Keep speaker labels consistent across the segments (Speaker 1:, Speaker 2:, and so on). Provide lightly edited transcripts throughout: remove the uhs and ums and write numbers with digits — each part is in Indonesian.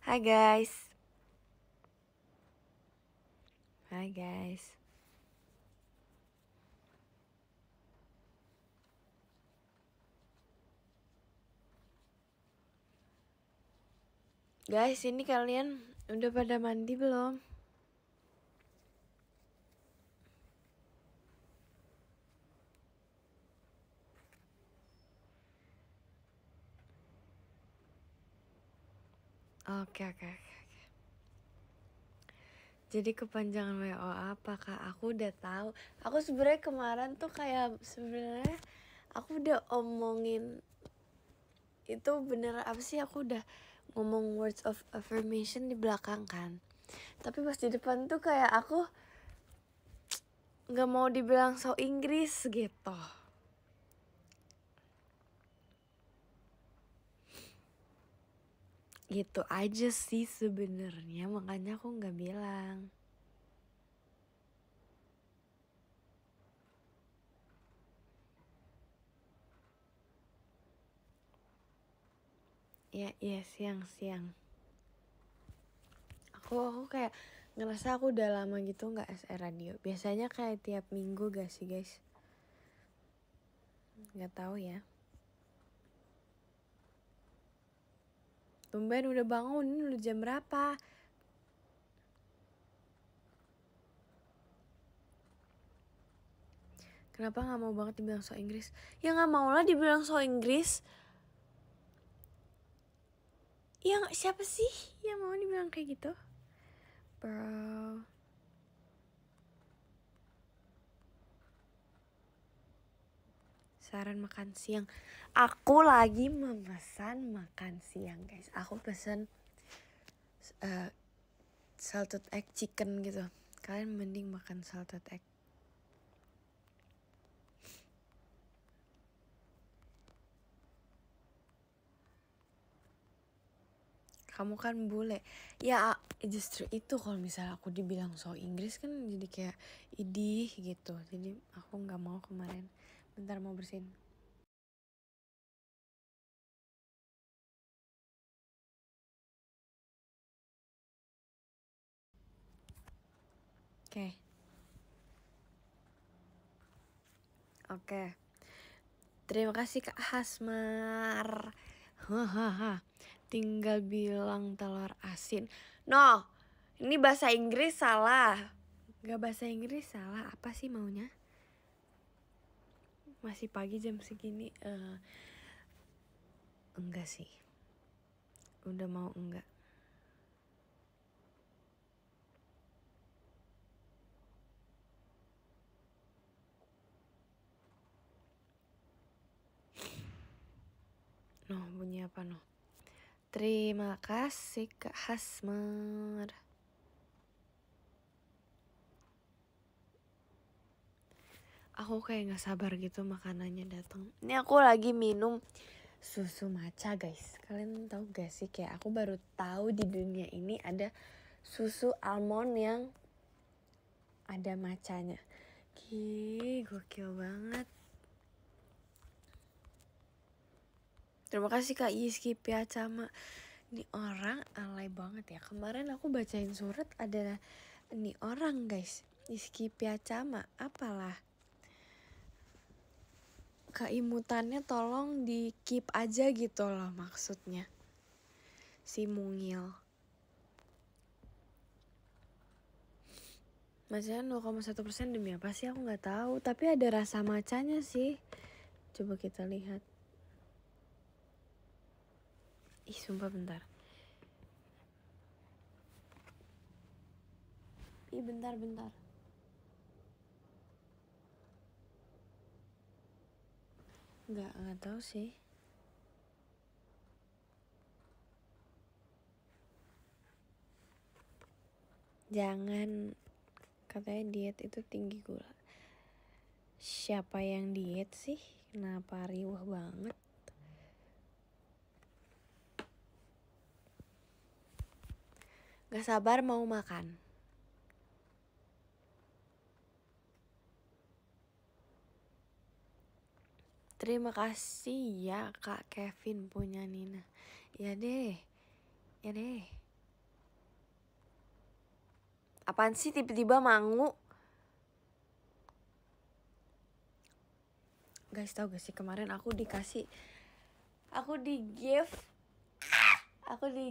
Speaker 1: Hai guys. Hai guys. Guys, ini kalian udah pada mandi belum? Oke. Jadi kepanjangan WO apa kak? Aku udah tahu. Aku sebenarnya kemarin tuh kayak sebenarnya aku udah omongin itu bener apa sih? Aku udah ngomong words of affirmation di belakang kan. Tapi pas di depan tuh kayak aku nggak mau dibilang so Inggris gitu. Gitu aja sih sebenarnya, makanya aku nggak bilang. Iya siang. Aku kayak ngerasa aku udah lama gitu nggak SR radio. Biasanya kayak tiap minggu gak sih guys? Nggak tahu ya. Tumben udah bangun, ini udah jam berapa? Kenapa nggak mau banget dibilang so Inggris? Ya nggak mau lah dibilang so Inggris. Ya siapa sih yang mau dibilang kayak gitu? Bro. Saran makan siang. Aku lagi memesan makan siang guys. Aku pesen salted egg chicken gitu. Kalian mending makan salted egg. Kamu kan bule. Ya justru itu kalau misalnya aku dibilang so Inggris kan jadi kayak idih gitu. Jadi aku gak mau kemarin. Bentar mau bersihin. Oke. Terima kasih Kak Hasmar. Hahaha. Tinggal bilang telur asin. No, ini bahasa Inggris salah. Gak bahasa Inggris salah. Apa sih maunya? Masih pagi jam segini. Enggak sih. Udah mau enggak. No, bunyi apa no? Terima kasih Kak Hasmar. Aku kayak gak sabar gitu makanannya datang. Ini aku lagi minum susu matcha guys. Kalian tahu gak sih kayak aku baru tahu di dunia ini ada susu almond yang ada matchanya. Gokil banget. Terima kasih Kak Yiski Piacama. Ini orang alay banget ya. Kemarin aku bacain surat ada ini orang guys. Yiski Piacama. Apalah. Keimutannya tolong di keep aja gitu loh maksudnya. Si mungil. Macanya 0,1% demi apa sih aku gak tahu. Tapi ada rasa macanya sih. Coba kita lihat. Ih sumpah bentar. Ih bentar. Nggak tahu sih. Jangan, katanya diet itu tinggi gula. Siapa yang diet sih? Kenapa riuh banget? Gak sabar mau makan. Terima kasih ya Kak Kevin punya Nina. Ya deh. Apaan sih tiba-tiba mangu? Guys, tau gak sih kemarin aku di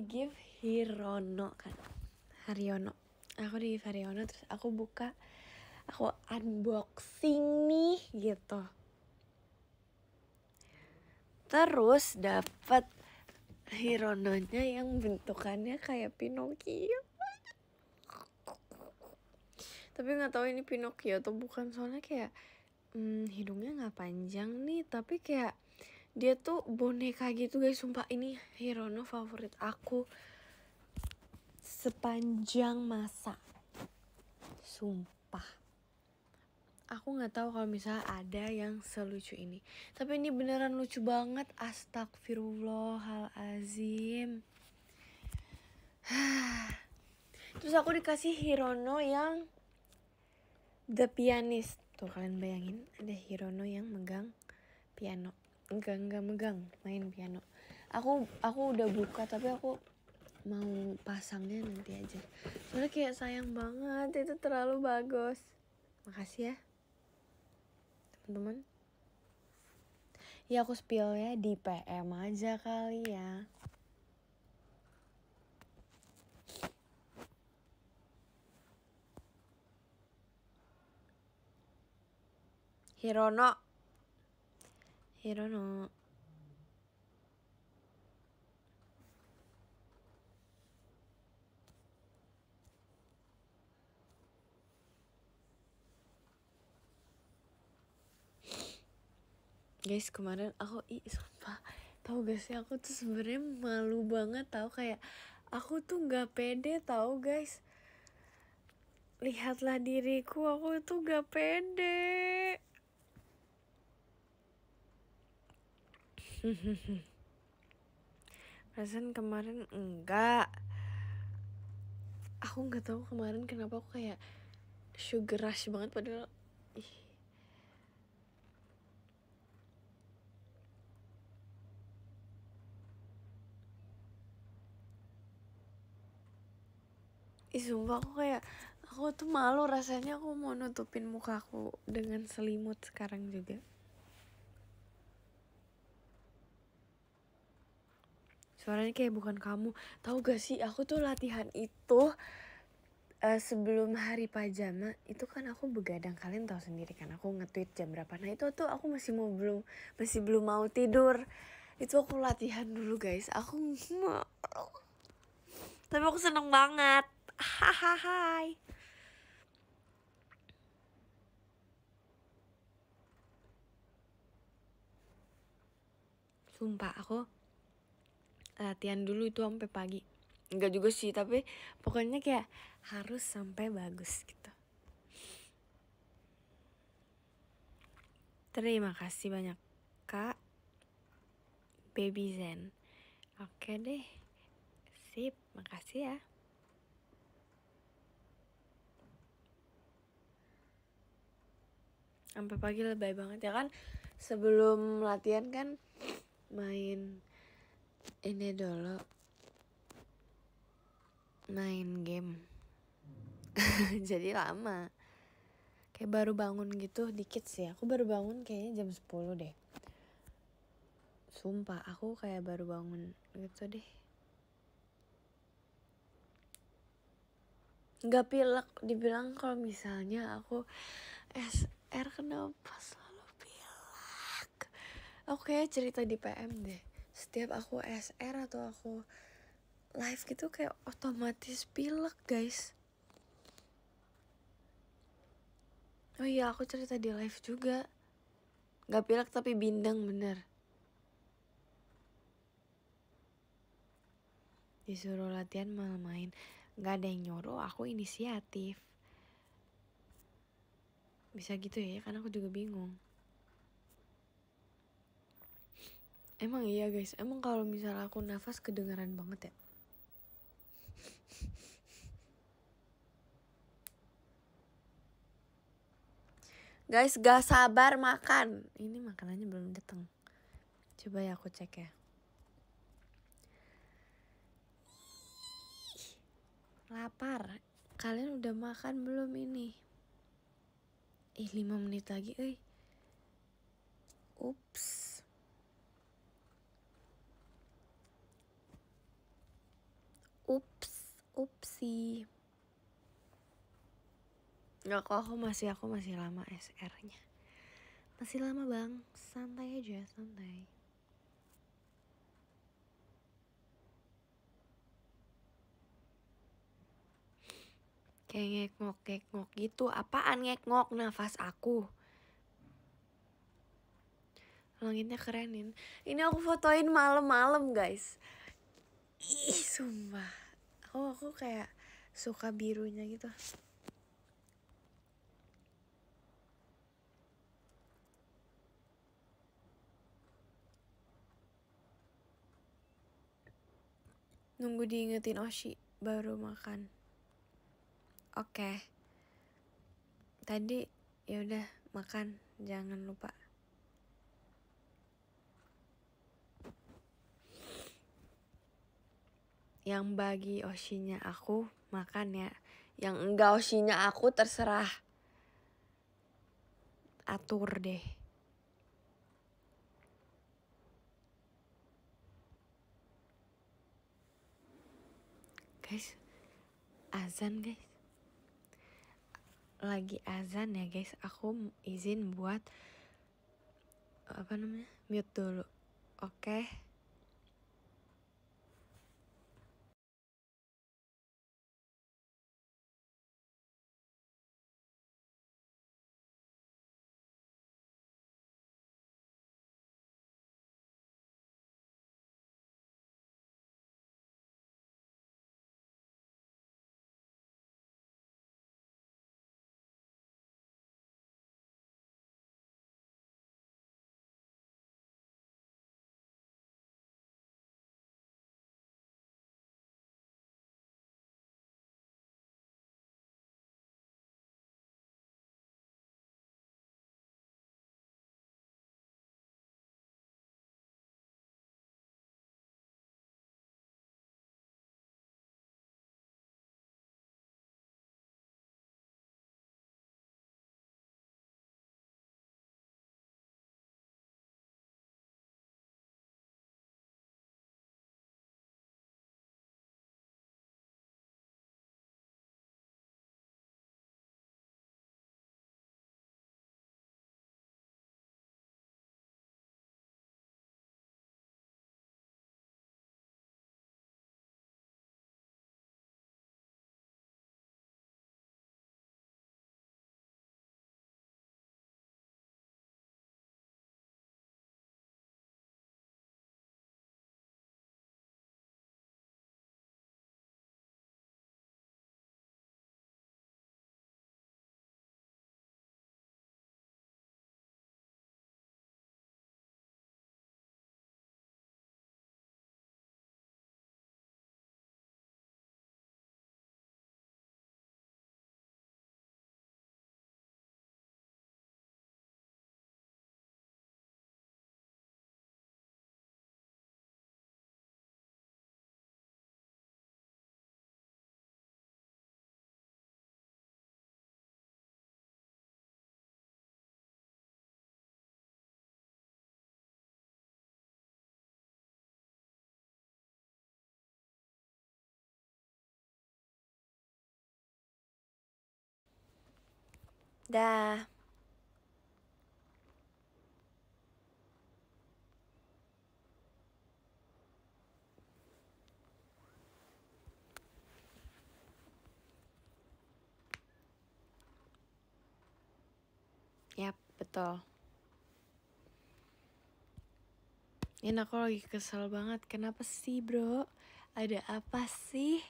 Speaker 1: gift Hirono kan. Haryono. Aku di gift Haryono, terus aku unboxing nih gitu. Terus dapat Hirononya yang bentukannya kayak Pinocchio. Tapi nggak tahu ini Pinocchio atau bukan, soalnya kayak hidungnya nggak panjang nih, tapi kayak dia tuh boneka gitu guys. Sumpah ini Hirono favorit aku sepanjang masa. Sumpah. Aku nggak tahu kalau misalnya ada yang selucu ini. Tapi ini beneran lucu banget. Astagfirullahalazim. Terus aku dikasih Hirono yang The Pianist. Tuh kalian bayangin ada Hirono yang megang piano. Enggak megang, main piano. Aku udah buka tapi aku mau pasangnya nanti aja. Soalnya kayak sayang banget, itu terlalu bagus. Makasih ya teman-teman. Ya aku spill ya di PM aja kali ya. Hirono. Guys, kemarin aku sumpah, tahu gak sih, aku tuh sebenarnya malu banget tahu, kayak aku tuh nggak pede tahu guys. Lihatlah diriku, aku tuh nggak pede. Perasaan kemarin enggak. Aku nggak tahu kemarin kenapa aku kayak sugar rush banget, padahal sumpah aku tuh malu rasanya. Aku mau nutupin mukaku dengan selimut sekarang juga. Suaranya kayak bukan kamu. Tahu gak sih, aku tuh latihan itu sebelum hari pajama itu kan aku begadang. Kalian tahu sendiri kan aku nge-tweet jam berapa. Nah itu tuh aku masih belum mau tidur. Itu aku latihan dulu guys. Tapi aku seneng banget. Hahaha. Sumpah aku latihan dulu itu sampai pagi. Enggak juga sih, tapi pokoknya kayak harus sampai bagus gitu. Terima kasih banyak Kak Baby Zen. Oke deh. Sip, makasih ya. Sampai pagi lebay banget ya kan. Sebelum latihan kan main ini dulu, main game. Jadi lama. Kayak baru bangun gitu dikit sih. Aku baru bangun kayaknya jam 10 deh. Sumpah aku kayak baru bangun gitu deh. Gak pilek. Dibilang kalau misalnya aku SR, kenapa selalu pilek? Aku kayak cerita di PM deh. Setiap aku SR atau aku live gitu kayak otomatis pilek guys. Oh iya, aku cerita di live juga. Gak pilek tapi bindeng bener. Disuruh latihan malah main. Gak ada yang nyuruh, aku inisiatif. Bisa gitu ya, kan aku juga bingung. Emang iya guys, emang kalau misalnya aku nafas kedengeran banget ya. Guys, gak sabar makan. Ini makanannya belum datang. Coba ya aku cek ya. Lapar. Kalian udah makan belum ini? 5 menit lagi, Ups. Upsi. Nggak kok, aku masih lama SR-nya. Masih lama bang, santai aja, santai. Kayak ngekngok gitu. Apaan ngekngok? Nafas aku. Langitnya kerenin. Ini aku fotoin malam-malam guys. Ih sumpah. Aku kayak suka birunya gitu. Nunggu diingetin Oshi baru makan. Oke. Tadi ya udah makan, jangan lupa. Yang bagi Oshinya aku makan ya. Yang enggak Oshinya aku terserah. Atur deh. Guys, azan guys. Lagi azan ya guys. Aku izin buat mute dulu. Oke. Dah. Yap, betul. Ini aku lagi kesel banget. Kenapa sih bro? Ada apa sih?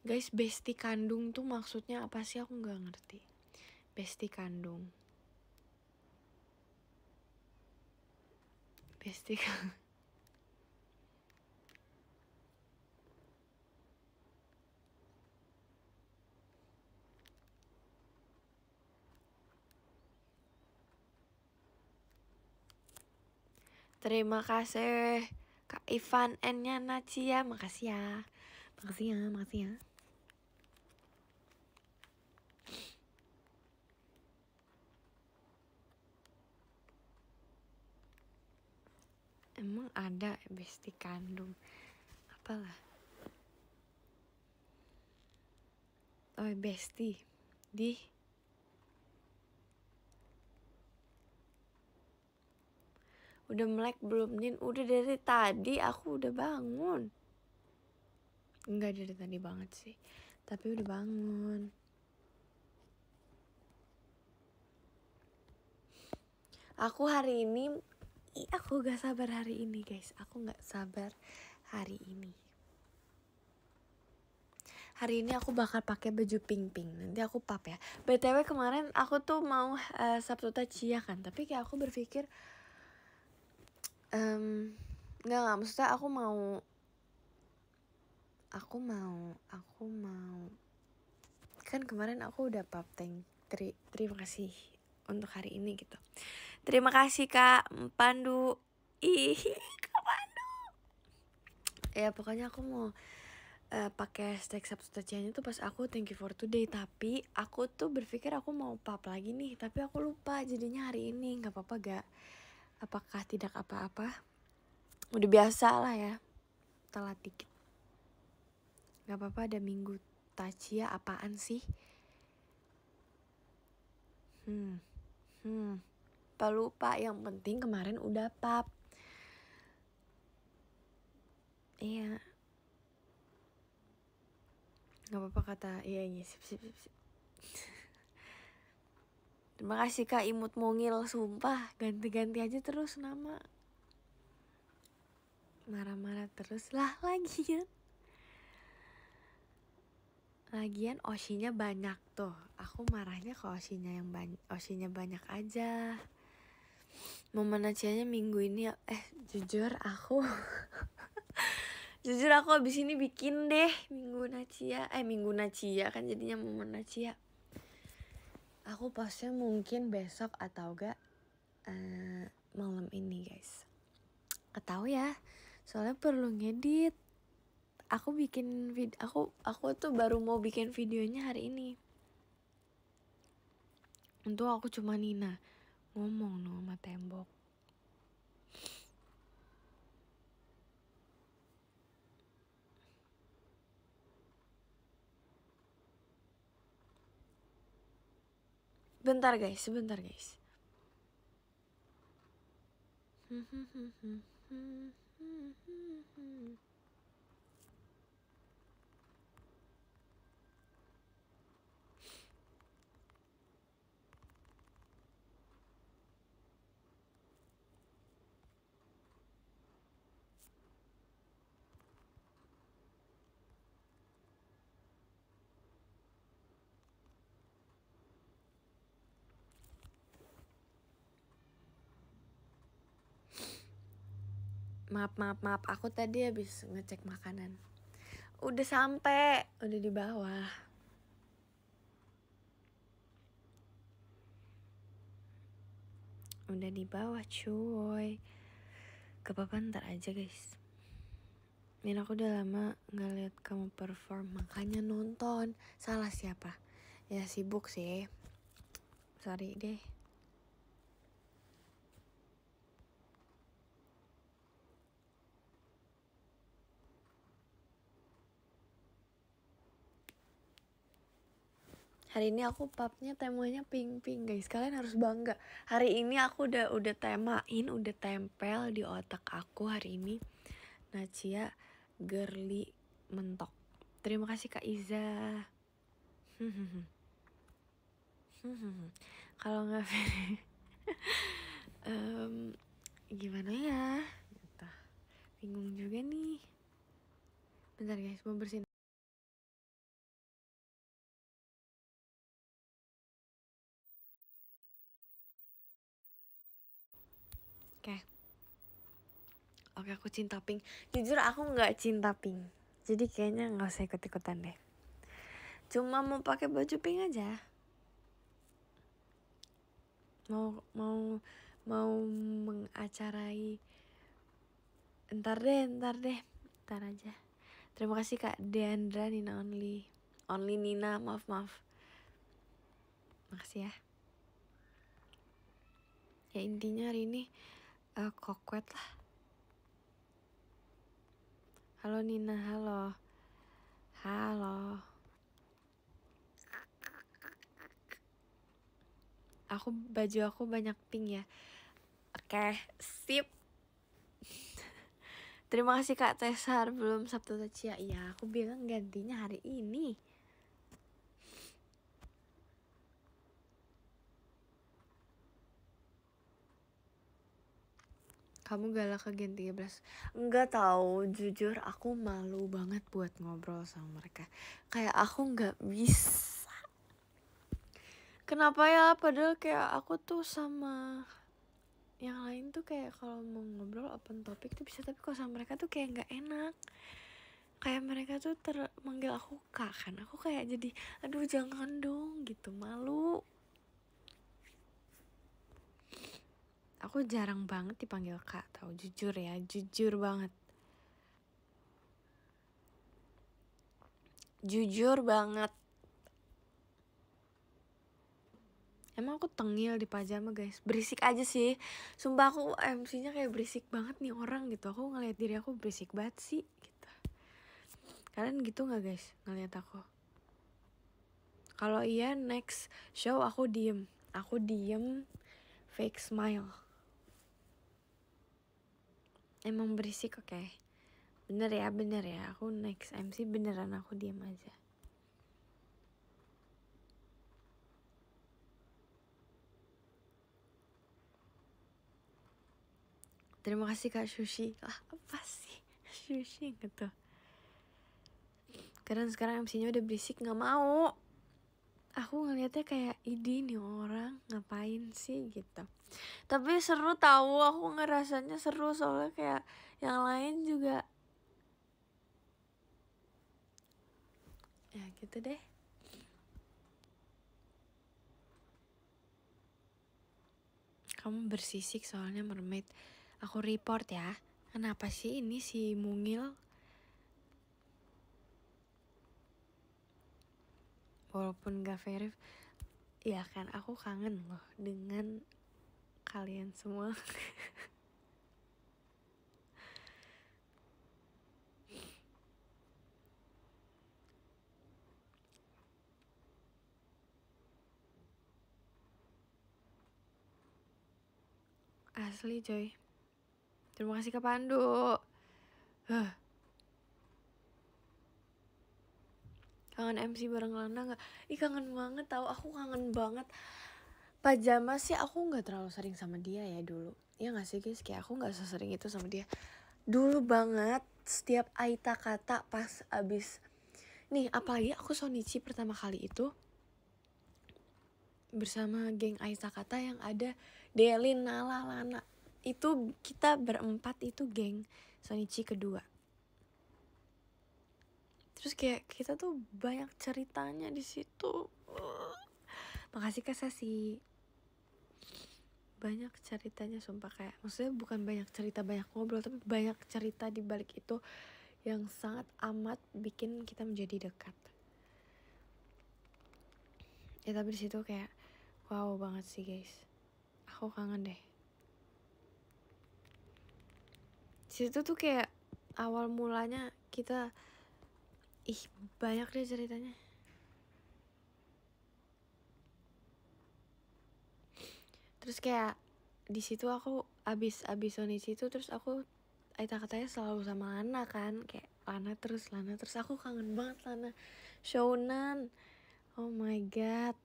Speaker 1: Guys, bestie kandung tuh maksudnya apa sih? Aku gak ngerti. Bestie kandung. Bestie kandung. Terima kasih Kak Ivan N-nya Nacia, makasih ya. Makasih ya, makasih ya. Emang ada bestie kandung? Apalah. Oh, bestie. Di udah melek belum, Nin? Udah dari tadi, aku udah bangun. Enggak dari tadi banget sih, tapi udah bangun. Aku hari ini, aku gak sabar hari ini guys. Aku gak sabar hari ini. Hari ini aku bakal pakai baju pink. Nanti aku pap ya. BTW kemarin aku tuh mau Sabtu Tachia kan, tapi kayak aku berpikir nggak maksudnya aku mau kan kemarin aku udah pap tank. Terima kasih untuk hari ini gitu. Terima kasih Kak Pandu. Ih, Kak Pandu. Ya pokoknya aku mau pakai hashtag Sabtu Tachianya tuh pas aku thank you for today. Tapi aku tuh berpikir aku mau pap lagi nih, tapi aku lupa jadinya hari ini. Nggak apa-apa gak? Apakah tidak apa-apa? Udah biasa lah ya, telat dikit. Gak apa-apa, ada minggu Tachia apaan sih? Lupa, yang penting kemarin udah pap. Iya. Gak apa-apa kata, iya sip. Terima kasih Kak Imut Mungil, sumpah ganti-ganti aja terus nama. Marah-marah terus lah Lagian Oshinya banyak tuh. Aku marahnya ke Oshinya banyak aja. Momen Nacianya minggu ini jujur aku abis ini bikin deh minggu Nacia kan jadinya momen Nacia. Aku postnya mungkin besok atau gak malam ini guys. Ketau ya, soalnya perlu ngedit. Aku bikin aku tuh baru mau bikin videonya hari ini. Untung aku cuma Nina ngomong sama tembok. Sebentar guys. Maaf, aku tadi habis ngecek makanan. Udah sampai, udah di bawah. Udah di bawah cuy. Gapapa ntar aja guys. Min aku udah lama gak liat kamu perform, makanya nonton. Salah siapa? Ya sibuk sih. Sorry deh. Hari ini aku papnya temanya pink guys. Kalian harus bangga. Hari ini aku udah temain, udah tempel di otak aku hari ini. Nacia girly mentok. Terima kasih Kak Iza. Kalau nggak gimana ya? Bingung juga nih. Bentar guys, mau bersihin. Oke, aku cinta pink. Jujur aku nggak cinta pink, jadi kayaknya nggak usah ikut-ikutan deh. Cuma mau pakai baju pink aja. Mau mengacarai Ntar aja. Terima kasih Kak Deandra Nina Only Nina, maaf. Makasih ya. Ya intinya hari ini kokwet lah. Halo Nina, halo. Baju aku banyak pink ya. Oke, sip. Terima kasih Kak Tesar, belum Sabtu Tacia. Iya, aku bilang gantinya hari ini. Kamu galak ke Gen 13? Enggak tahu, jujur aku malu banget buat ngobrol sama mereka. Kayak aku nggak bisa. Kenapa ya? Padahal kayak aku tuh sama yang lain tuh kayak kalau mau ngobrol open topik tuh bisa, tapi kalau sama mereka tuh kayak nggak enak. Kayak mereka tuh manggil aku Kak kan, aku kayak jadi aduh jangan dong gitu, malu. Aku jarang banget dipanggil Kak, tau, jujur ya, jujur banget. Emang aku tengil di pajama guys, berisik aja sih. Sumpah aku MC-nya kayak berisik banget nih orang gitu. Aku ngeliat diri aku berisik banget sih gitu. Kalian gitu gak guys ngeliat aku? Kalau iya next show aku diem, fake smile. Emang berisik, oke. Bener ya, aku next MC beneran aku diem aja. Terima kasih Kak Sushi. Lah apa sih Sushi gitu. Karena sekarang MC-nya udah berisik, gak mau. Aku ngeliatnya kayak nih orang ngapain sih gitu. Tapi seru tahu, aku ngerasanya seru soalnya kayak yang lain juga. Ya gitu deh. Kamu bersisik soalnya mermaid. Aku report ya. Kenapa sih ini si mungil? Walaupun gak verif, ya kan aku kangen loh dengan kalian semua. Asli coy. Terima kasih Kak Pandu. Kangen MC bareng Lana gak? Ih kangen banget tau, aku kangen banget. Pajama sih aku gak terlalu sering sama dia ya dulu. Iya gak sih guys, kayak aku gak sesering itu sama dia. Dulu banget, setiap Aita kata pas abis. Nih apalagi aku Sonichi pertama kali itu bersama geng Aita kata yang ada Delin, Nala, Lana. Itu kita berempat itu geng Sonichi kedua. Terus kayak kita tuh banyak ceritanya di situ. Makasih Kak Sasi. Banyak ceritanya sumpah, kayak maksudnya bukan banyak cerita banyak ngobrol, tapi banyak cerita di balik itu yang sangat amat bikin kita menjadi dekat. Ya tapi di situ kayak wow banget sih guys. Aku kangen deh. Di situ tuh kayak awal mulanya kita banyak deh ceritanya. Terus kayak di situ aku abis Sonichi itu terus aku Aita katanya selalu sama Lana kan, kayak Lana terus aku kangen banget Lana Shounan. Oh my god.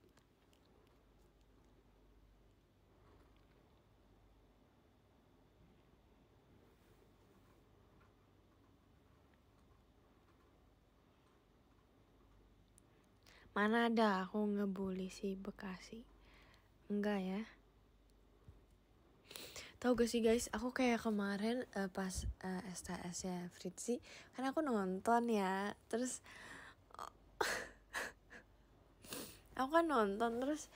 Speaker 1: Mana ada aku ngebully si Bekasi. Enggak ya. Tahu gak sih guys, aku kayak kemarin pas STS-nya Fritzi, kan aku nonton ya. Terus aku kan nonton terus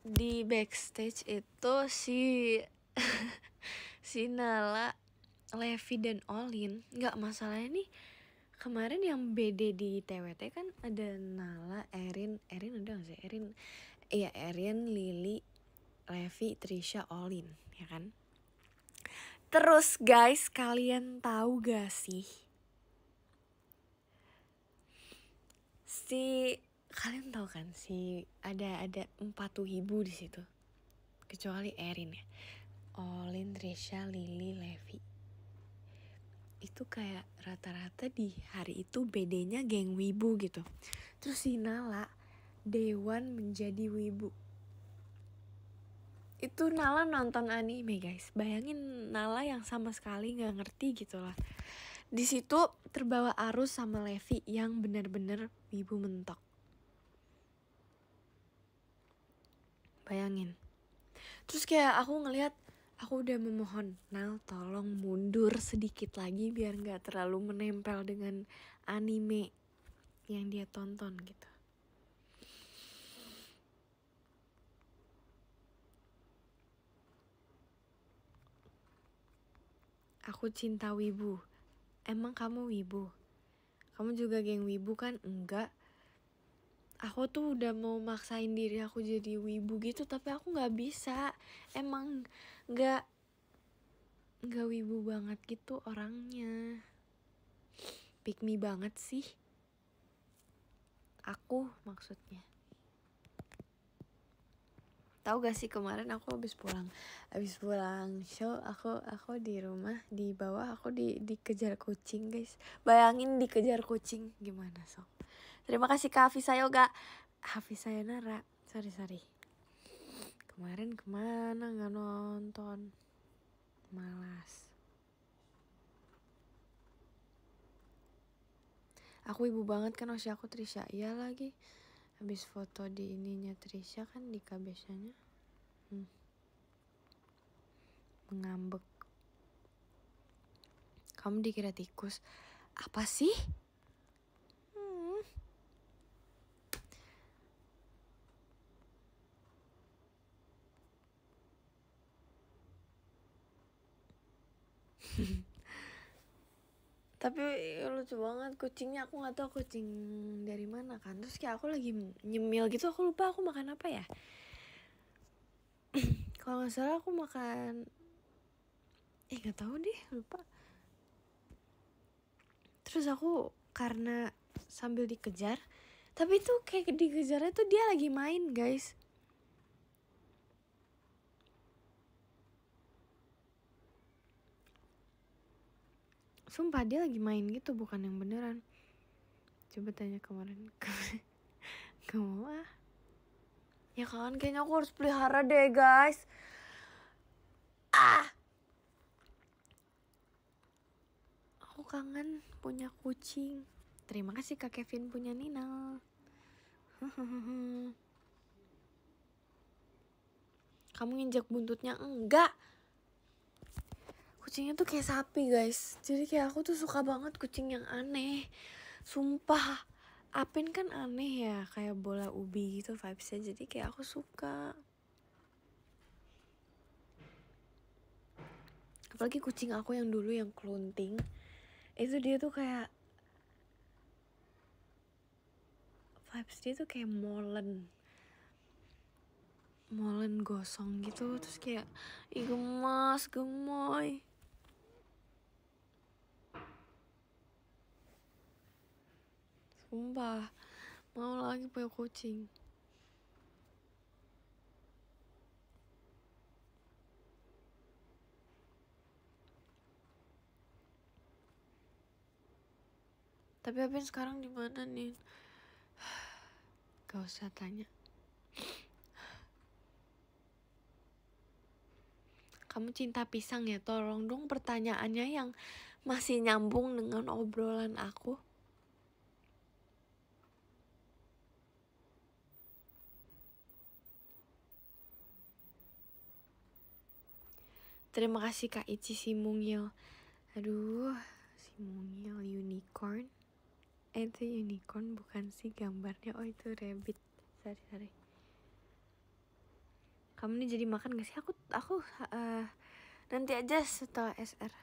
Speaker 1: di backstage itu si si Nala, Levi dan Olin. Nggak, masalahnya nih kemarin yang BD di TWT kan ada Nala, Erin udah gak sih? Erin, Lily, Levi, Trisha, Olin, ya kan? Terus guys, kalian tahu gak sih? Kalian tahu kan ada 4 ibu di situ. Kecuali Erin ya. Olin, Trisha, Lily, Levi. Itu kayak rata-rata di hari itu BD-nya geng wibu gitu. Terus si Nala, Dewan menjadi wibu. Itu Nala nonton anime guys. Bayangin Nala yang sama sekali gak ngerti gitu lah. Di situ terbawa arus sama Levi yang benar-benar wibu mentok. Bayangin. Terus kayak aku ngelihat, aku udah memohon, Nal tolong mundur sedikit lagi biar gak terlalu menempel dengan anime yang dia tonton gitu. Aku cinta wibu. Emang kamu wibu? Kamu juga geng wibu kan? Enggak. Aku tuh udah mau maksain diri aku jadi wibu gitu, tapi aku gak bisa. Emang gak wibu banget gitu orangnya. Pick me banget sih. Aku maksudnya. Tahu gak sih kemarin aku habis pulang show, aku di rumah, di bawah aku dikejar kucing guys. Bayangin dikejar kucing gimana sok. Terima kasih Kak Hafisa Yoga, Hafisa Nara. Sorry. Kemarin kemana nggak nonton, malas. Aku ibu banget kan, Osya aku Trisha. Iya lagi. Habis foto di ininya Trisha kan, di kabesanya. Mengambek. Kamu dikira tikus. Apa sih? Tapi lucu banget kucingnya, aku nggak tahu kucing dari mana kan. Terus kayak aku lagi nyemil gitu, aku lupa aku makan apa ya. Kalau nggak salah aku makan, nggak tahu deh, lupa. Terus aku karena sambil dikejar, tapi tuh kayak dikejarnya tuh dia lagi main guys. Sumpah dia lagi main gitu, bukan yang beneran. Coba tanya kemarin. Gak mau ah. Ya kan, kayaknya aku harus pelihara deh guys. Aku kangen punya kucing. Terima kasih Kak Kevin punya Nina. Kamu nginjak buntutnya? Enggak. Kucingnya tuh kayak sapi guys. Jadi kayak aku tuh suka banget kucing yang aneh. Sumpah. Apin kan aneh ya, kayak bola ubi gitu vibesnya. Jadi kayak aku suka. Apalagi kucing aku yang dulu yang kelunting, itu dia tuh kayak vibes dia tuh kayak molen gosong gitu. Terus kayak gemas, gemoy. Sumpah, mau lagi punya kucing. Tapi Apin sekarang di mana nih? Gak usah tanya. Kamu cinta pisang ya? Tolong dong pertanyaannya yang masih nyambung dengan obrolan aku. Terima kasih Kak Ichi si mungil. Aduh, si mungil unicorn. Itu unicorn bukan sih gambarnya. Oh itu rabbit. Sorry. Kamu nih jadi makan gak sih? Aku Nanti aja setelah SR.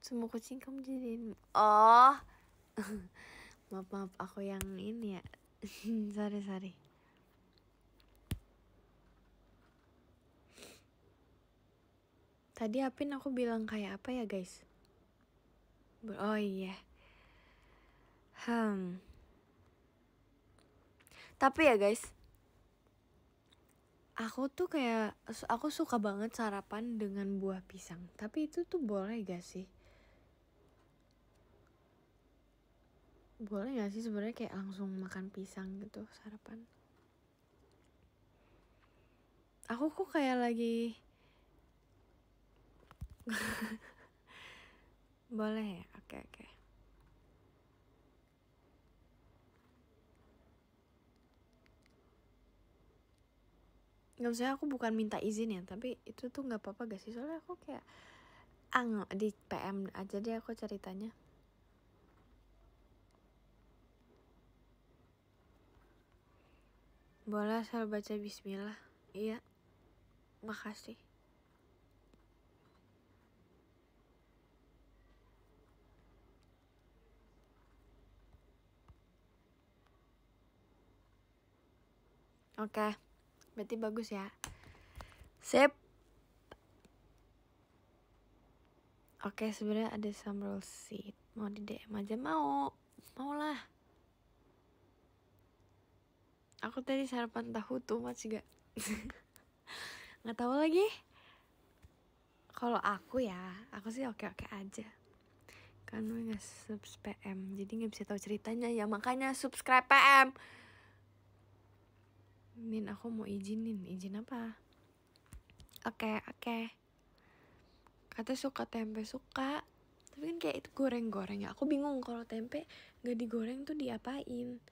Speaker 1: Semua kucing kamu jadiin. Oh. Maaf aku yang ini ya. sorry. Tadi Apin aku bilang kayak apa ya guys? Oh iya. Tapi ya guys, aku tuh kayak aku suka banget sarapan dengan buah pisang. Tapi itu tuh boleh gak sih? Boleh gak sih sebenarnya kayak langsung makan pisang gitu sarapan? Aku kok kayak lagi boleh ya? Oke. Nggak usah, aku bukan minta izin ya, tapi itu tuh nggak apa-apa gak sih? Soalnya aku kayak di PM aja deh aku ceritanya. Boleh asal baca bismillah. Iya, makasih. Oke, berarti bagus ya. Sip. Oke, sebenarnya ada sambal seed. Mau di DM aja, mau lah. Aku tadi sarapan tahu tuh masih gak nggak tahu lagi. Kalau aku sih oke aja. Kan gue nggak subs PM, jadi nggak bisa tahu ceritanya ya, makanya subscribe PM. Min, aku mau izin apa? Oke. Kata suka tempe, suka. Tapi kan kayak itu goreng ya. Aku bingung kalau tempe nggak digoreng tuh diapain.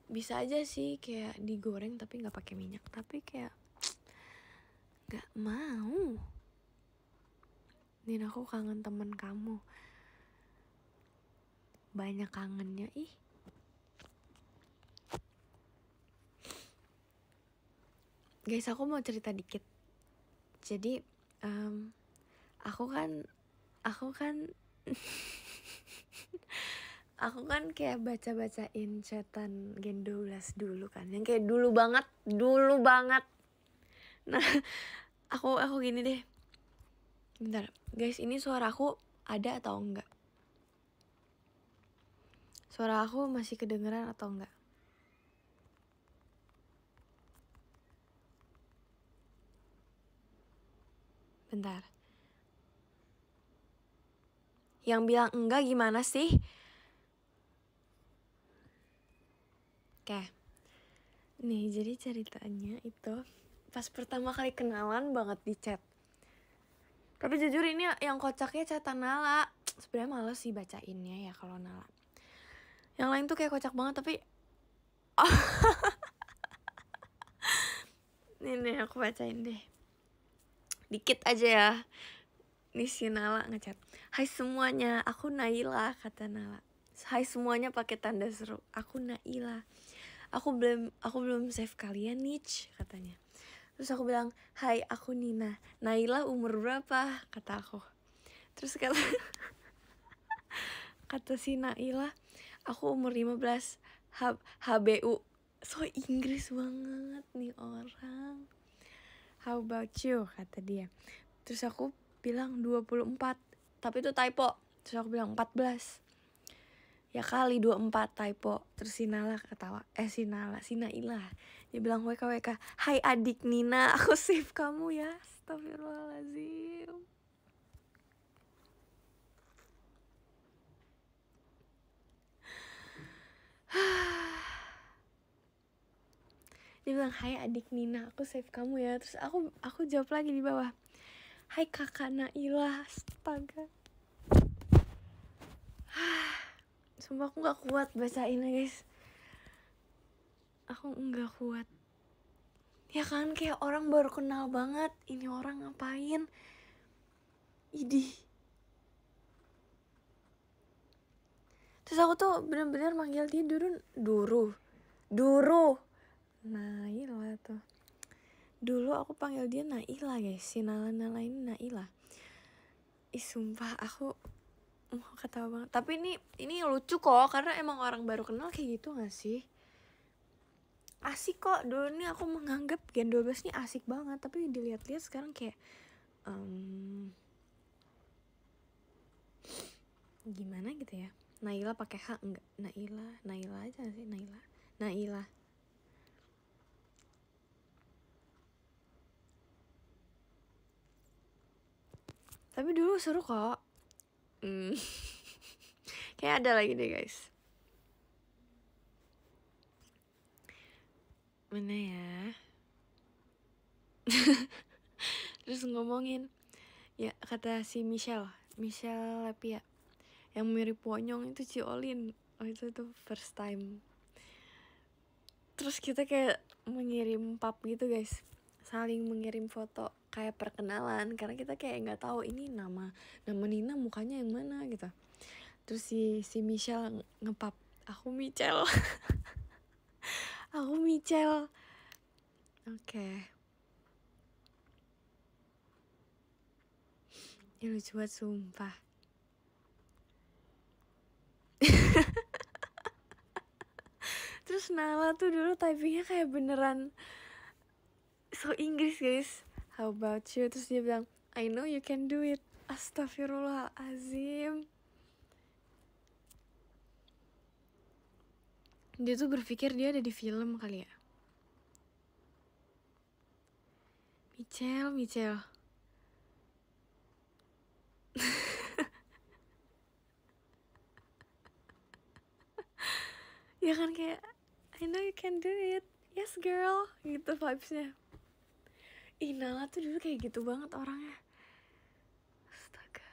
Speaker 1: Bisa aja sih kayak digoreng tapi nggak pakai minyak. Tapi kayak nggak mau. Nin, aku kangen temen kamu. Banyak kangennya ih. Guys, aku mau cerita dikit. Jadi aku kan aku kan kayak baca-bacain chatan Gen 12 dulu kan, yang kayak dulu banget. Nah, aku gini deh. Bentar, guys, ini suara aku ada atau enggak? Suara aku masih kedengeran atau enggak? Bentar. Yang bilang enggak gimana sih? Oke. Nih, jadi ceritanya itu pas pertama kali kenalan banget di chat. Tapi jujur ini yang kocaknya chatan Nala. Sebenarnya males sih bacainnya ya kalau Nala. Yang lain tuh kayak kocak banget tapi nih aku bacain deh. Dikit aja ya. Nih si Nala ngechat. Hai semuanya, aku Naila, kata Nala. Hai semuanya pakai tanda seru. Aku Naila. Aku belum save kalian Nich, katanya. Terus aku bilang, hai aku Nina. Naila umur berapa? Kata aku. Terus kata si Naila, aku umur 15. HBU. So Inggris banget nih orang. How about you? Kata dia. Terus aku bilang 24. Tapi itu typo. Terus aku bilang 14. Ya kali 24 typo. Terus si Naila si Naila. Dia bilang WKWK. Hai adik Nina, aku save kamu ya. Astagfirullahaladzim. Dia bilang hai adik Nina, aku save kamu ya. Terus aku jawab lagi di bawah. Hai kakak Naila. Astaga. Sumpah aku gak kuat bacainnya guys. Aku gak kuat. Ya kan kayak orang baru kenal banget. Ini orang ngapain? Idih. Terus aku tuh bener-bener manggil dia Duru. Naila tuh. Dulu aku panggil dia Naila guys, si Nala ini Naila. Ih sumpah aku mau ketawa banget. Tapi ini lucu kok, karena emang orang baru kenal kayak gitu gak sih? Asik kok, dulu nih aku menganggap Gen 12 nih asik banget. Tapi dilihat-lihat sekarang kayak gimana gitu ya. Naila pakai H enggak? Naila aja sih, Naila. Tapi dulu seru kok. Kayak ada lagi deh guys. Mana ya? Terus ngomongin, ya kata si Michelle Lepia, yang mirip Wonyong itu Ci Olin. Oh itu tuh first time. Terus kita kayak mengirim pap gitu guys, saling mengirim foto kayak perkenalan, karena kita kayak nggak tahu ini nama Nina mukanya yang mana gitu. Terus si Michelle ngepap, aku Michelle. Aku Michelle. Oke. Ini lucu banget sumpah. Terus Nala tuh dulu typingnya kayak beneran so Inggris guys. How about you? Terus dia bilang, I know you can do it. Astagfirullahalazim. Dia tuh berpikir dia ada di film kali ya. Michelle. Ya kan kayak, I know you can do it. Yes girl. Gitu vibesnya. Ih Nala tuh dulu kayak gitu banget orangnya. Astaga.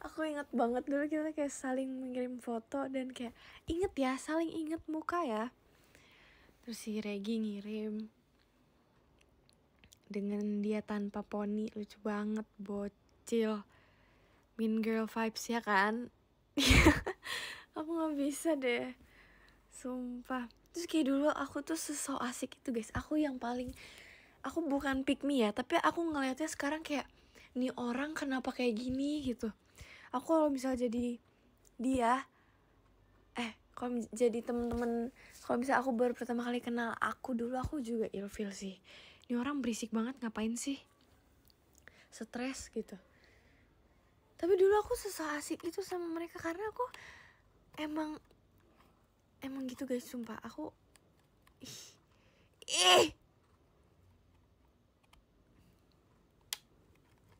Speaker 1: Aku inget banget dulu kita kayak saling mengirim foto dan kayak inget ya, saling inget muka ya. Terus si Regi ngirim dengan dia tanpa poni, lucu banget, bocil, mean girl vibes ya kan. Aku nggak bisa deh, sumpah. Terus kayak dulu aku tuh so asik itu guys. Aku bukan pick me ya, tapi aku ngeliatnya sekarang kayak, nih orang kenapa kayak gini gitu. Aku kalau misalnya jadi dia, kalau jadi temen-temen, kalau misalnya aku baru pertama kali kenal aku dulu, aku juga ilfeel sih. Ini orang berisik banget, ngapain sih? Stres gitu. Tapi dulu aku susah asik itu sama mereka karena aku emang gitu guys, sumpah. Aku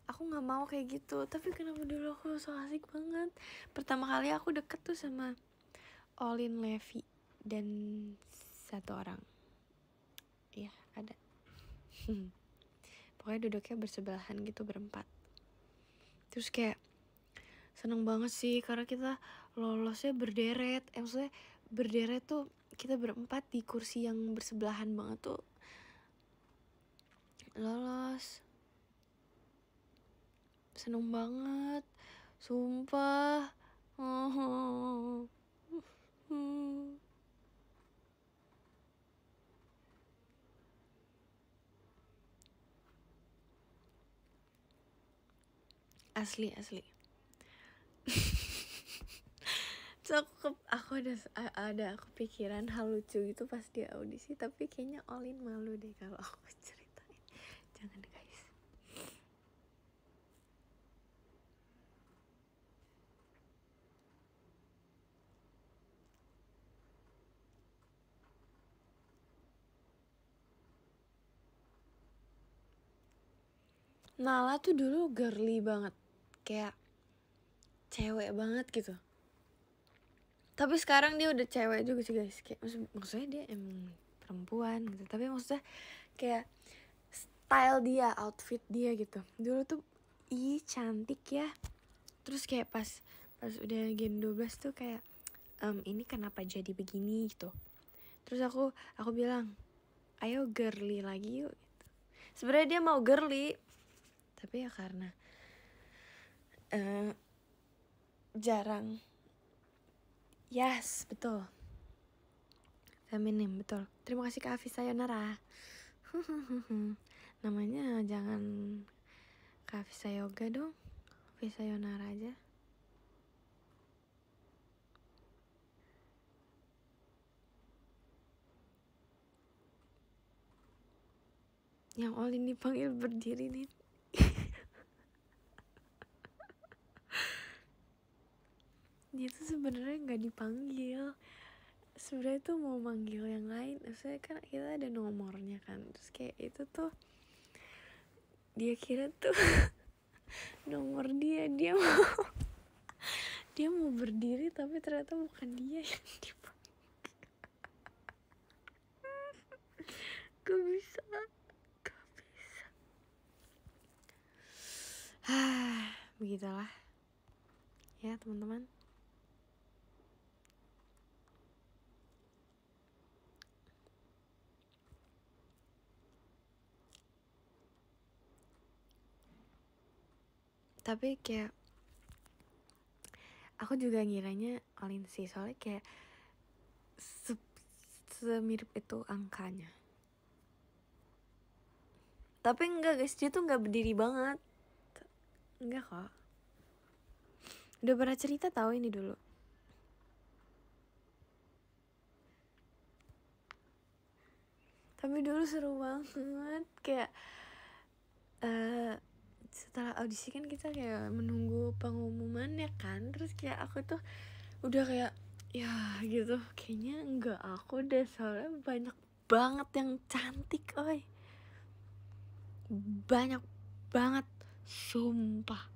Speaker 1: aku nggak mau kayak gitu. Tapi kenapa dulu aku so asik banget? Pertama kali aku deket tuh sama Olin Levi dan satu orang, ya ada. Pokoknya duduknya bersebelahan gitu, berempat. Terus kayak seneng banget sih karena kita lolosnya berderet. Maksudnya berderet tuh kita berempat di kursi yang bersebelahan banget tuh lolos. Seneng banget, sumpah. Asli. Terus aku ada kepikiran hal lucu gitu pas di audisi, tapi kayaknya Olin malu deh kalau aku ceritain. Jangan guys. Nala tuh dulu girly banget, kayak cewek banget gitu. Tapi sekarang dia udah cewek juga sih guys. Kayak maksudnya dia emang perempuan gitu, tapi maksudnya kayak style dia, outfit dia gitu. Dulu tuh cantik ya. Terus kayak pas udah Gen 12 tuh kayak ini kenapa jadi begini gitu. Terus aku bilang, ayo girly lagi yuk gitu. Sebenarnya dia mau girly, tapi ya karena jarang. Yes, betul. Feminim, betul. Terima kasih Kak Afi Sayonara. Namanya jangan Kak Afi Sayoga dong, Afi Sayonara aja. Yang Olin dipanggil berdiri nih. Dia tuh sebenarnya nggak dipanggil. Sebenarnya tuh mau manggil yang lain. Maksudnya kan kita ada nomornya kan. Terus kayak itu tuh dia kira tuh nomor dia mau berdiri tapi ternyata bukan dia yang dipanggil. Gak bisa. Begitulah ya teman-teman. Tapi kayak aku juga ngiranya Olin sih, soalnya kayak semirip itu angkanya. Tapi enggak guys, dia tuh nggak berdiri banget. Enggak kok. Udah pernah cerita tahu ini dulu. Tapi dulu seru banget, kayak setelah audisi kan kita kayak menunggu pengumumannya kan. Terus kayak aku tuh udah kayak ya gitu, kayaknya enggak aku deh, soalnya banyak banget yang cantik, oi. Banyak banget, sumpah.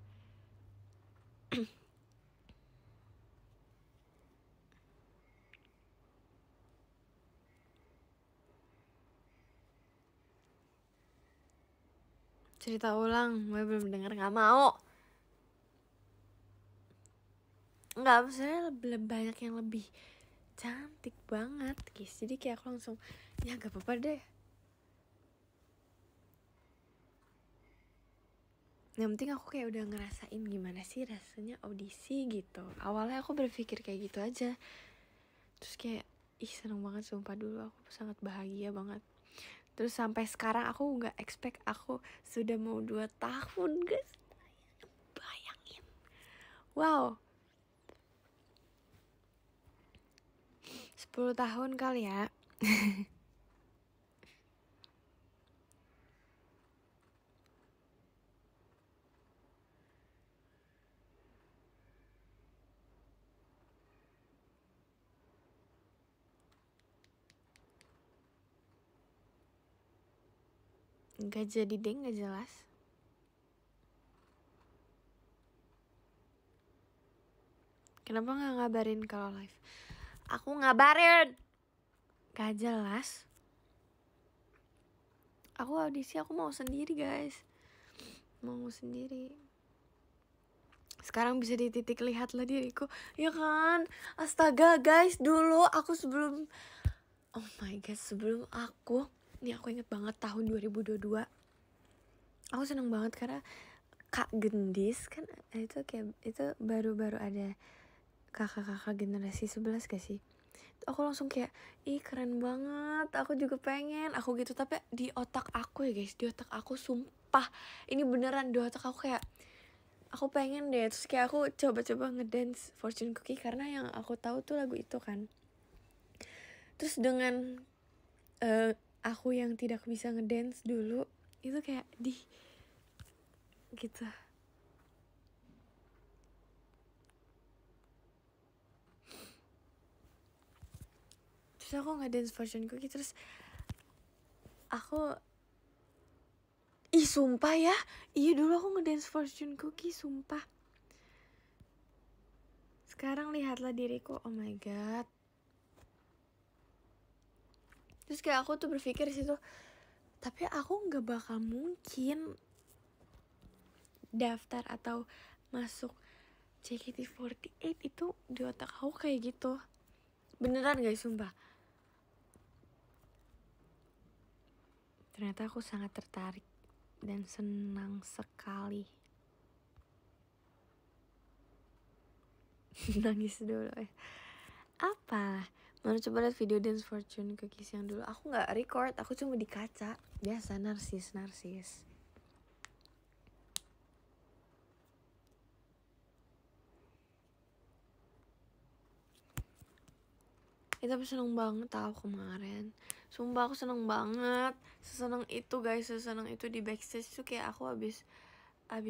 Speaker 1: Cerita ulang, gue belum denger, nggak mau. Nggak, maksudnya banyak yang lebih cantik banget guys. Jadi kayak aku langsung ya gak apa-apa deh. Yang penting aku kayak udah ngerasain gimana sih rasanya audisi gitu. Awalnya aku berpikir kayak gitu aja. Terus kayak seneng banget sumpah, dulu aku sangat bahagia banget. Terus sampai sekarang aku gak expect aku sudah mau 2 tahun guys. Bayangin. Wow, 10 tahun kali ya. Gak jadi deh, gak jelas. Kenapa gak ngabarin kalau live? Aku ngabarin. Gak jelas. Aku audisi, aku mau sendiri guys. Mau sendiri. Sekarang bisa di titik lihatlah diriku, ya kan? Astaga guys, dulu aku sebelum, oh my god, sebelum aku, nih aku inget banget tahun 2022. Aku seneng banget karena Kak Gendis kan itu kayak itu baru-baru ada kakak-kakak generasi 11 gak sih? Aku langsung kayak ih keren banget, aku juga pengen, aku gitu. Tapi di otak aku ya guys, di otak aku sumpah ini beneran, di otak aku kayak aku pengen deh. Terus kayak aku coba-coba ngedance Fortune Cookie karena yang aku tahu tuh lagu itu kan. Terus dengan aku yang tidak bisa ngedance dulu itu kayak gitu. Terus aku ngedance Fortune Cookie, terus aku sumpah ya, iya dulu aku ngedance Fortune Cookie, sumpah. Sekarang lihatlah diriku, oh my god. Terus kayak aku tuh berpikir situ, tapi aku nggak bakal mungkin daftar atau masuk JKT48 itu di otak aku kayak gitu. Beneran guys, sumpah. Ternyata aku sangat tertarik dan senang sekali. Nangis dulu ya. Apa? Mana coba lihat video Dance Fortune Cookies yang dulu. Aku nggak record, aku cuma di kaca. Biasa narsis. Tapi seneng banget tau kemarin. Sumpah aku seneng banget. Seseneng itu guys, seseneng itu di backstage tuh kayak aku abis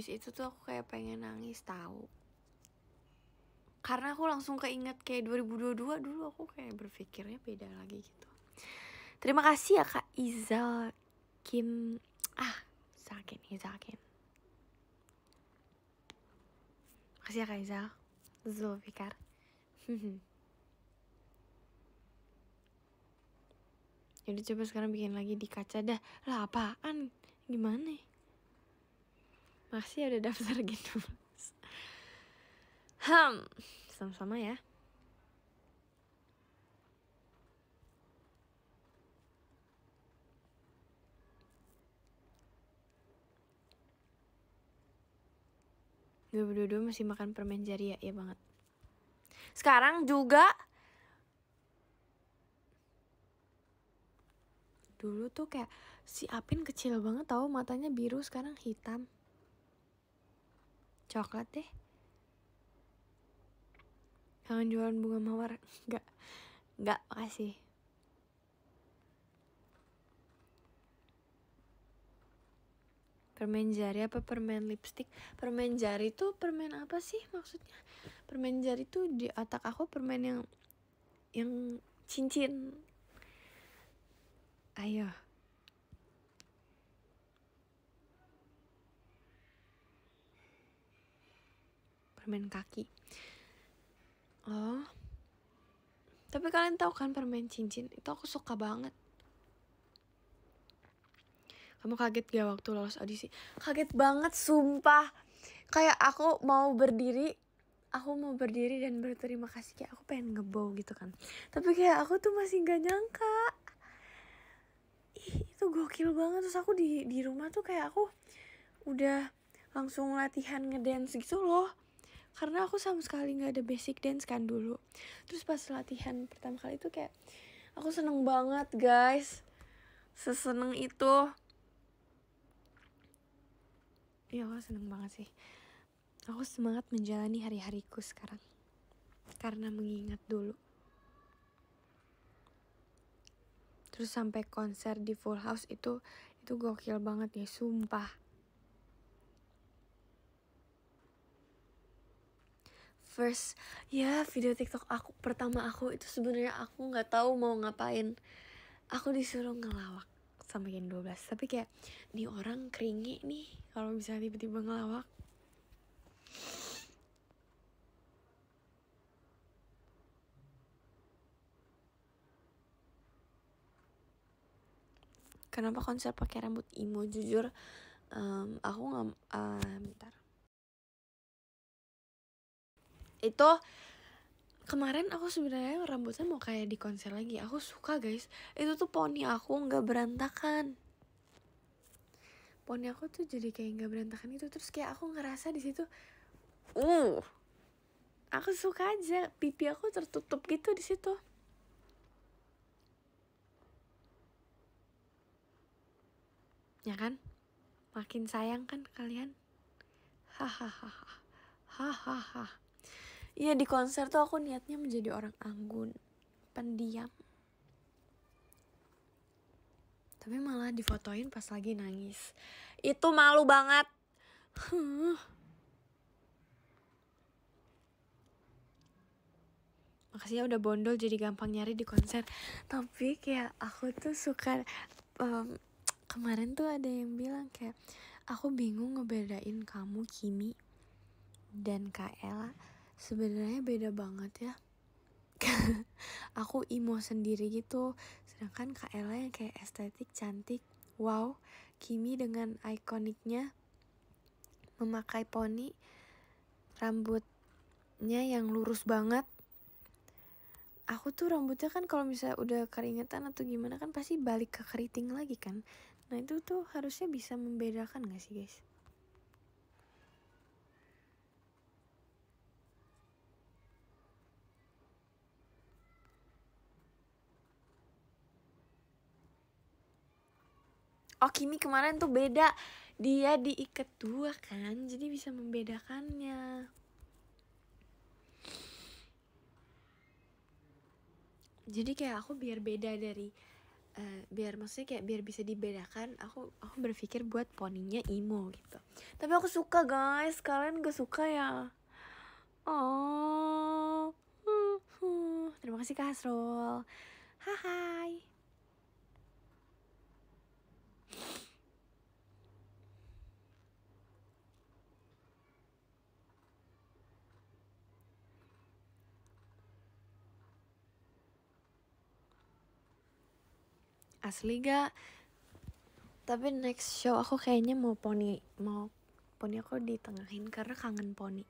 Speaker 1: itu tuh aku kayak pengen nangis tahu. Karena aku langsung keinget kayak 2022 dulu aku kayak berpikirnya beda lagi gitu. Terima kasih ya Kak Izal Kim. Zakin. Makasih ya Kak Izal Zulfikar. Jadi coba sekarang bikin lagi di kaca dah. Lah apaan? Gimana? Makasih ya udah daftar gitu. Sama-sama ya. Dua masih makan permen jari ya, iya banget. Sekarang juga dulu tuh kayak si Apin kecil banget tau, matanya biru, sekarang hitam. Coklat deh. Jangan jualan bunga mawar. Enggak, makasih. Permen jari apa permen lipstick? Permen jari tuh permen apa sih maksudnya? Permen jari tuh di otak aku permen yang cincin. Ayo. Permen kaki. Oh. Tapi kalian tahu kan permen cincin? Itu aku suka banget. Kamu kaget gak waktu lolos audisi? Kaget banget sumpah. Kayak aku mau berdiri dan berterima kasih, kayak aku pengen ngebow gitu kan. Tapi kayak aku tuh masih gak nyangka. Ih, itu gokil banget. Terus aku di rumah tuh kayak aku udah langsung latihan ngedance gitu loh. Karena aku sama sekali gak ada basic dance kan dulu. Terus pas latihan pertama kali itu kayak aku seneng banget guys. Seseneng itu. Iya, aku seneng banget sih. Aku semangat menjalani hari-hariku sekarang. Karena mengingat dulu. Terus sampai konser di Full House itu gokil banget ya, sumpah. First, ya video TikTok aku pertama itu sebenarnya aku nggak tahu mau ngapain. Aku disuruh ngelawak sama Gen 12. Tapi kayak nih orang keringi nih kalau bisa tiba-tiba ngelawak. Kenapa konser pakai rambut emo? Jujur, aku nggak. Bentar. Itu kemarin aku sebenarnya rambutnya mau kayak di konser lagi. Aku suka guys. Itu tuh poni aku nggak berantakan. Poni aku tuh jadi kayak nggak berantakan itu. Terus kayak aku ngerasa di situ, aku suka aja. Pipi aku tertutup gitu di situ. Ya kan? Makin sayang kan kalian? Hahaha. Iya, di konser tuh aku niatnya menjadi orang anggun, pendiam. Tapi malah difotoin pas lagi nangis. Itu malu banget. Makasih ya udah bondol jadi gampang nyari di konser. Tapi kayak aku tuh suka kemarin tuh ada yang bilang kayak aku bingung ngebedain kamu Kimi dan Kak Ella. Sebenarnya beda banget ya. Aku emo sendiri gitu, sedangkan Kak Ella yang kayak estetik, cantik, wow. Kimi dengan ikoniknya memakai poni, rambutnya yang lurus banget. Aku tuh rambutnya kan kalau misalnya udah keringetan atau gimana kan pasti balik ke keriting lagi kan. Nah itu tuh harusnya bisa membedakan gak sih guys? Oh Kimi kemarin tuh beda, dia diikat 2 kan, jadi bisa membedakannya. Jadi kayak aku biar beda dari biar maksudnya kayak biar bisa dibedakan, aku berpikir buat poninya emo gitu. Tapi aku suka guys, kalian gak suka ya? Oh, terima kasih Kak Hasrul. Hai. Asli gak? Tapi next show aku kayaknya mau poni aku ditengahin karena kangen poni.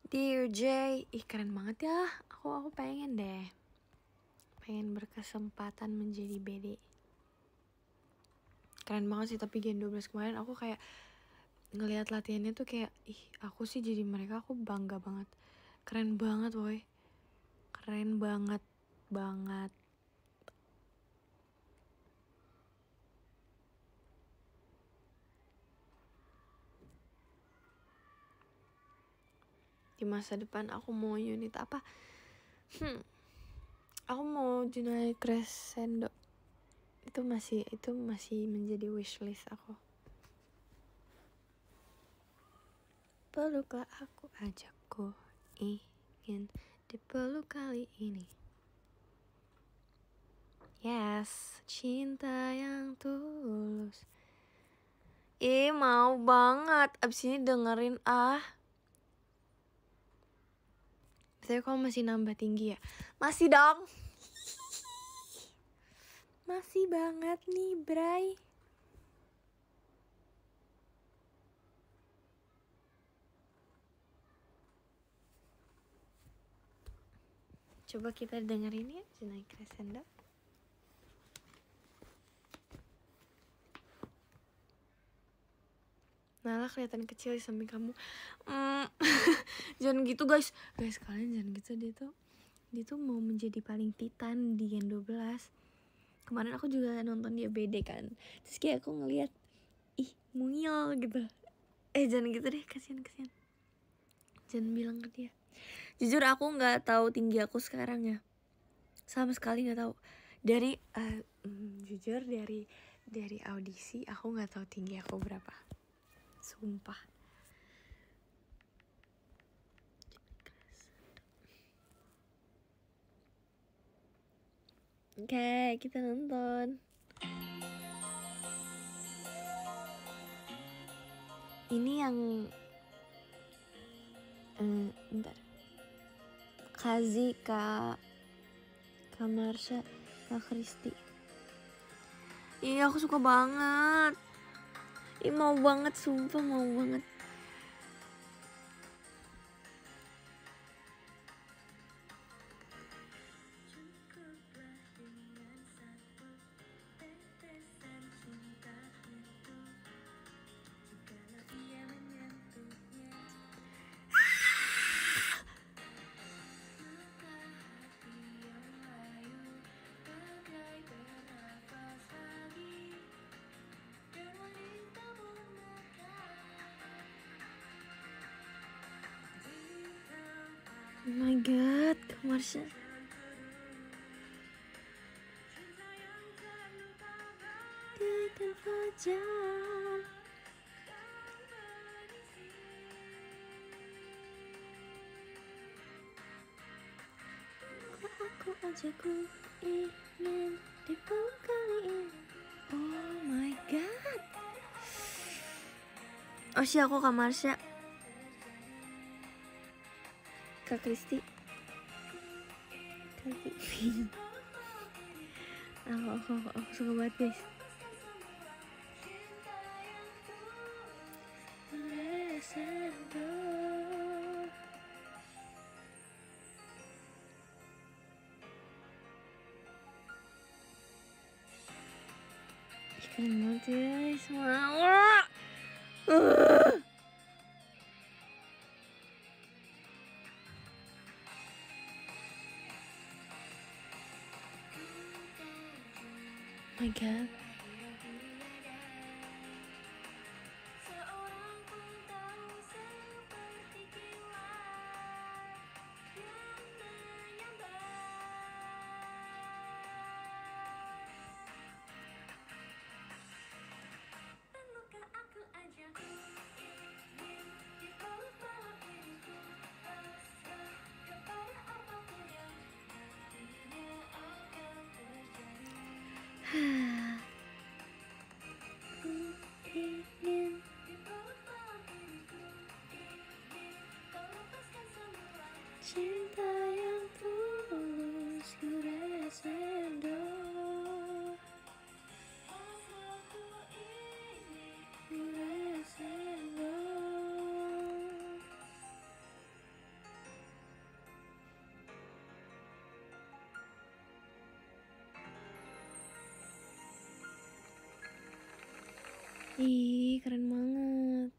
Speaker 1: Dear J, ih keren banget ya. Aku pengen deh. Pengen berkesempatan menjadi BD. Keren banget sih, tapi Gen 12 kemarin aku kayak ngelihat latihannya tuh kayak ih aku sih jadi mereka aku bangga banget. Keren banget woy. Keren banget. Di masa depan aku mau unit apa? Aku mau Junai Crescendo. Itu masih menjadi wishlist aku. Peluklah aku, ajakku ingin dipeluk kali ini. Yes, cinta yang tulus. Mau banget. Abis ini dengerin Tapi kok masih nambah tinggi ya? Masih dong. Masih banget nih, Bray. Coba kita dengerin ya, Junai Crescendo. Nala kelihatan kecil di samping kamu. Jangan gitu guys. Kalian jangan gitu. Dia tuh mau menjadi paling titan di Gen 12. Kemarin aku juga nonton dia BD kan. Terus kayak aku ngeliat, ih mungil gitu. Jangan gitu deh, kasihan. Jangan bilang ke dia. Jujur aku nggak tahu tinggi aku sekarang ya. Sama sekali nggak tahu. Jujur dari audisi aku nggak tahu tinggi aku berapa. Sumpah. Oke, kita nonton. Ini yang bentar. Kazi, Kak Marsha, Kak Kristi. Iya aku suka banget. Mau banget, sumpah mau banget. Oh my god, Kak Marsha. Bagaikan fajar. Aku ajakku ingin dipeluk kali ini. Oh my god. Oh sih aku Kak Marsha. Kak Kristi. Aku suka banget guys. Keren banget guys, mau. My god. Cinta yang tulus kuresendo. Ih, keren banget.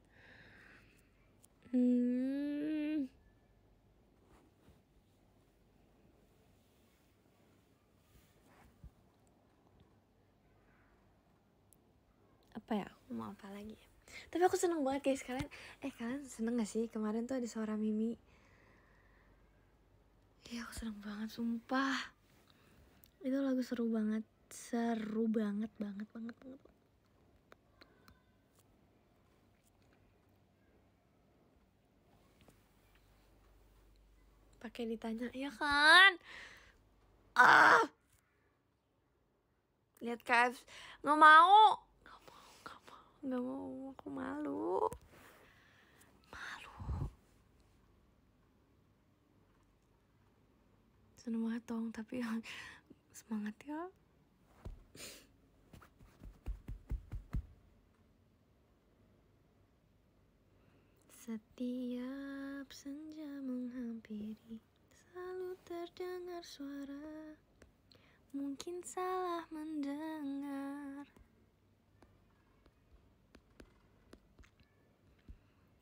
Speaker 1: Apa ya? Aku mau apa lagi ya? Tapi aku seneng banget guys. Kalian seneng gak sih? Kemarin tuh ada suara Mimi. Iya, aku seneng banget, sumpah. Itu lagu seru banget. Seru banget. Pakai ditanya, ya kan? Lihat KF, nggak mau, aku malu. Seneng banget dong, tapi semangat ya. Setiap senja menghampiri, selalu terdengar suara. Mungkin salah mendengar.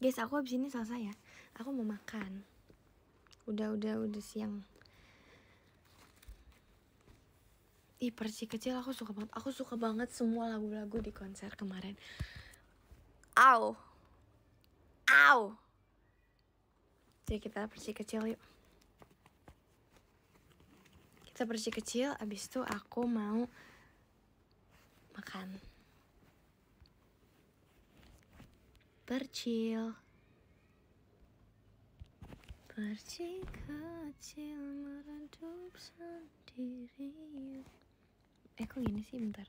Speaker 1: Guys, aku abis ini selesai ya. Aku mau makan. Udah siang. Ih, Perci Kecil aku suka banget. Aku suka banget semua lagu-lagu di konser kemarin. Au. Jadi kita Perci Kecil yuk. Kita Perci Kecil, abis itu aku mau makan. Perci Kecil meredup sendiri. Kok gini sih, bentar.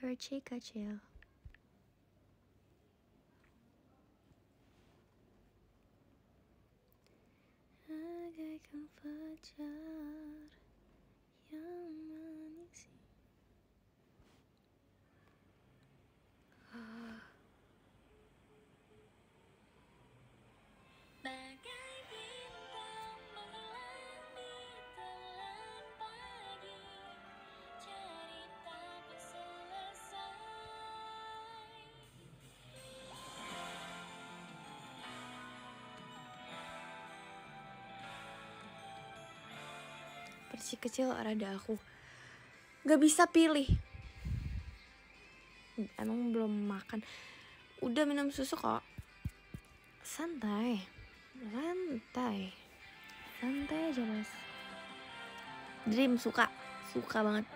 Speaker 1: Perci Kecil. Bagaikan fajar yang menyisi. Bagai bintang menghilang di telan pagi, cerita pun selesai. Perci Kecil rada aku gak bisa pilih. Emang belum makan. Udah minum susu kok. Santai aja mas. Dream suka banget.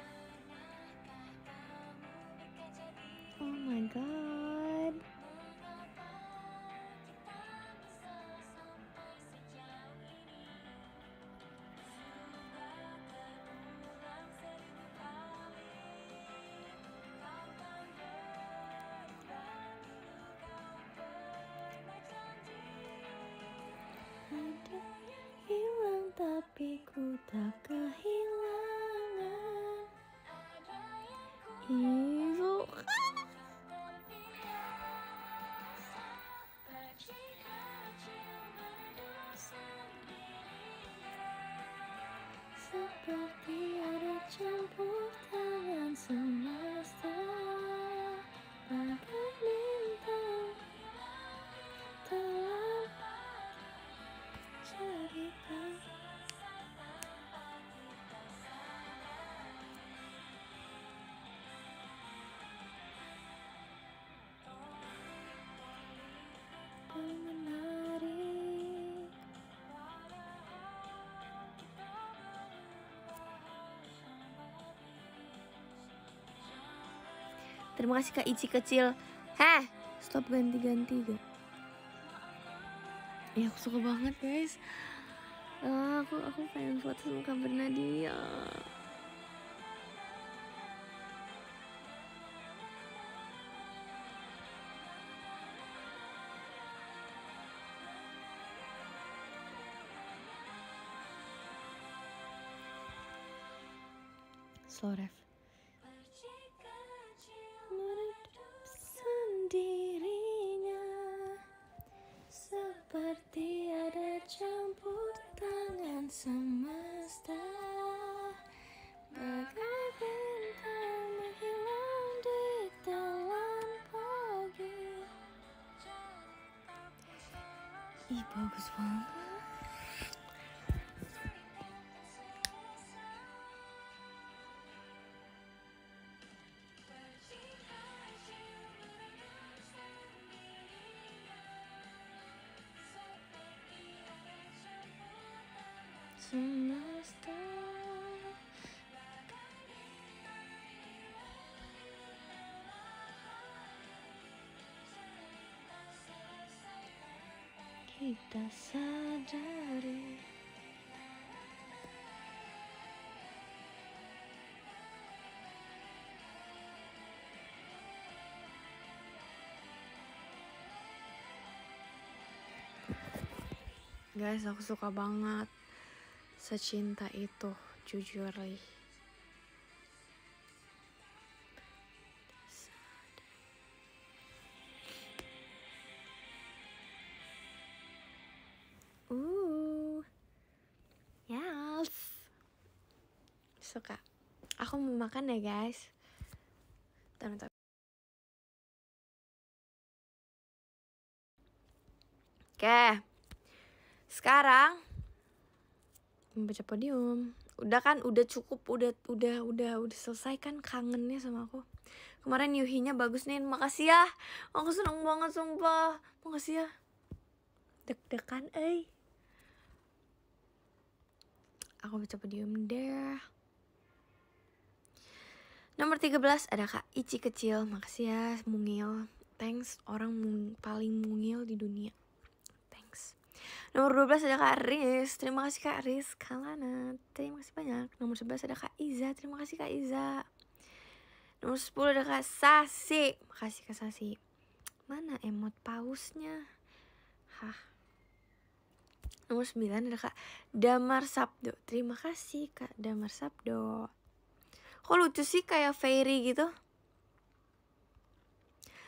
Speaker 1: Oh my god. Ada yang hilang tapi ku tak kehilangan. Ibu seperti ada campur tangan semesta, bagai bintang dalam cerita. Menarik. Terima kasih Kak Ici Kecil. Stop ganti-ganti gak? Ya aku suka banget guys. Aku pengen foto sama Kak Bernadia. slow ref. Sendirinya seperti ada campur tangan semesta, bagai bintang menghilang di telan pagi. Ih, bagus banget. Semesta kita sadari. Guys, aku suka banget Secinta Itu, jujur li. Yes. Suka. Aku mau makan ya guys. Bentar. Oke. Sekarang membaca podium. Udah kan, udah cukup, udah selesai kan kangennya sama aku. Kemarin Yuhinya bagus nih, makasih ya. Aku seneng banget sumpah. Makasih ya. Deg-degan Aku baca podium deh. Nomor 13 ada Kak Ici kecil. Makasih ya, mungil. Thanks, orang paling mungil di dunia. Thanks. Nomor 12 ada Kak Riz. Terima kasih Kak Riz Kalana. Terima kasih banyak. Nomor 11 ada Kak Iza. Terima kasih Kak Iza. Nomor 10 ada Kak Sasi. Makasih Kak Sasi. Mana emot pausnya? Hah. Nomor 9 ada Kak Damar Sabdo. Terima kasih Kak Damar Sabdo. Kok lucu sih kayak fairy gitu.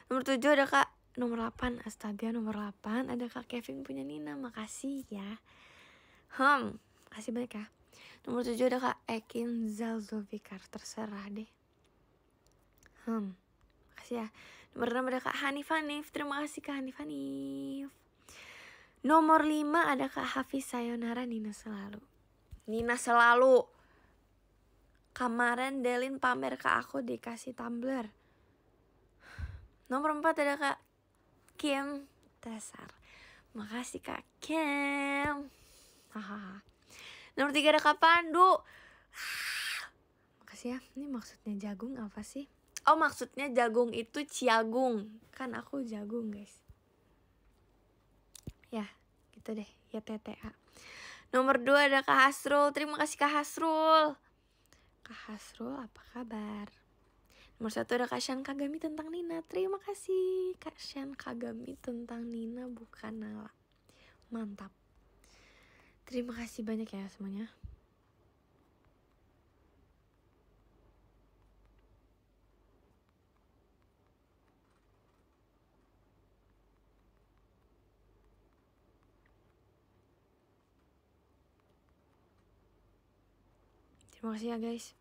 Speaker 1: Nomor 7 ada Kak. Nomor 8, astaga, nomor 8 ada Kak Kevin punya Nina. Makasih ya. Makasih banyak ya. Nomor 7 ada Kak Ekin Zalzovikar. Terserah deh. Makasih ya. Nomor 6 ada Kak Hanif. Terima kasih Kak Hanif. Nomor 5 ada Kak Hafiz Sayonara Nina Selalu. Kemarin Delin pamer ke aku dikasih tumbler. Nomor 4 ada Kak Kim Tasar. Makasih Kak Kim. Nomor 3 ada Kak Pandu. Makasih ya. Ini maksudnya jagung apa sih? Oh, maksudnya jagung itu ciagung. Kan aku jagung guys. Ya gitu deh. Ya TTA. Nomor 2 ada Kak Hasrul. Terima kasih Kak Hasrul. Kak Hasrul apa kabar? Nomor 1 ada Kak Shan Kagami tentang Nina. Terima kasih Kak Shan Kagami tentang Nina bukan Nala. Mantap. Terima kasih banyak ya semuanya. Terima kasih ya guys.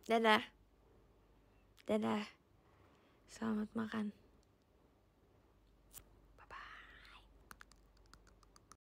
Speaker 1: Dadah. Selamat makan.